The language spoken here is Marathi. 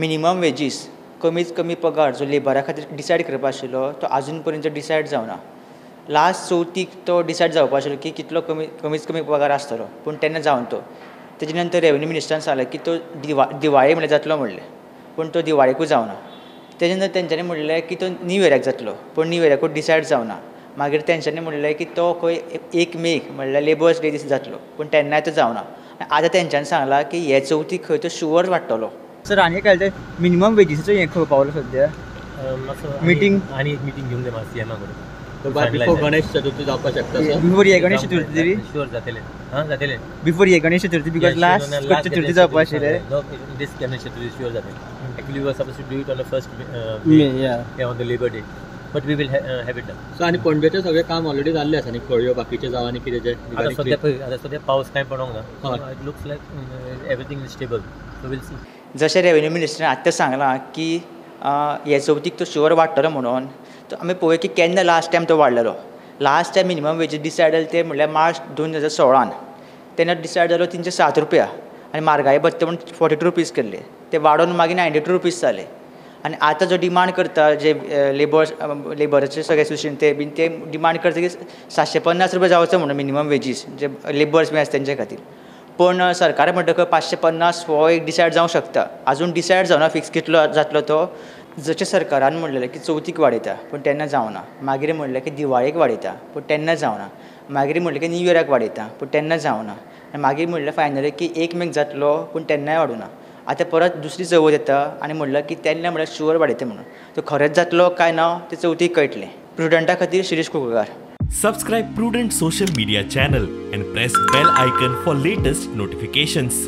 मिनिमम वेजीस कमीत कमी पगार जो लेबरा खातीर डिसायड करपा आशिल्लो तो आजून पर्यंत डिसायड जावना. लास्ट चवथीक तो डिसायड जावपा आशिल्लो की कितलो कमीत कमी पगार आसतलो, पूण तेन्ना जावन तो तेजे नंतर रेवन्यू मिनिस्टरान सांगलें की तो दिवाळे म्हणल्यार जातलो म्हणलें, पूण तो दिवाळेकूय जावना. तेजे नंतर तेंच्यांनी म्हणलें की तो न्यू इयराक जातलो, पूण न्यू इयराकूय डिसायड जावना. मागीर तेंच्यांनी म्हणलें की तो खंय 1 मे म्हणल्यार लेबर्स डे दीस जातलो, पूण तेन्नाय तो जावना. आतां तेंच्यांनी सांगलां की हे चवथीक खंय तो शुअर वाडटलो. सर आनी काय मिनिमम वेजीसाचो हें खंय पावलो सद्या मिटींग आनी एक मिटींग घेवंक जाय मातशी सीएमा कडेन. बिफोर गणेश चतुर्थी जावपाक शकता बिफोर ये गणेश चतुर्थी तरी शुअर जातलें. जातलें बिफोर ये गणेश चतुर्थी बिकॉज लास्ट चतुर्थी जावपा आशिल्लें. No this Ganesh Chaturthi sure जातलें. Actually we were suppose to do it on the first May on the Labour Day, but we will have it done. So आनी पणबेचें सगळें काम ऑलरेडी जाल्लें आसा न्ही, खळयो बाकीचे जावं आनी कितें आतां सद्या पावस कांय पडोंक ना. It looks like everything is stable, so we'll see. जशें रेवन्यू मिनिस्टरान आतां सांगलां की हे चवथीक तो शुअर वाडटलो म्हणून, तो आमी पळोवया की केन्ना लास्ट टायम तो वाडलेलो. Last time minimum wages decided जालें ते म्हणल्यार मार्च 2016 तेन्ना डिसायड जालो 307 रुपया आनी म्हारगाय भत्ते म्हणून 42 रुपीज केल्ले, ते वाडोवन मागीर 92 रुपीज जाले. आनी आतां जो डिमांड करता जे लेबराचे सगळे एसोसिएशन ते डिमांड करता की 750 रुपया जावचो म्हणून मिनिमम वेजीस जे लेबर्स बी आसा तेंचे खातीर. पूण सरकार म्हणटकच 550 हो एक डिसायड जावंक शकता. आजून डिसायड जावना फिक्स कितलो जातलो तो. जशें सरकारान म्हणलेलें की चवथीक वाडयता पूण तेन्ना जावना. मागीर म्हणलें की दिवाळेक वाडयता पूण तेन्ना जावना. मागीर म्हणलें की न्यू इयराक वाडयता पूण तेन्ना जावना. आनी मागीर म्हणलें फायनली की 1 मेक जातलो पूण तेन्नाय वाडूना. आतां परत दुसरी चवथ येता आनी म्हणलें की तेन्ना म्हणल्यार शुअर वाडयता म्हणून. तो खरेंच जातलो काय ना तें चवथीक कळटलें. प्रुडंटा खातीर Shirish कुळकार. Subscribe Prudent social media channel and press bell icon for latest notifications.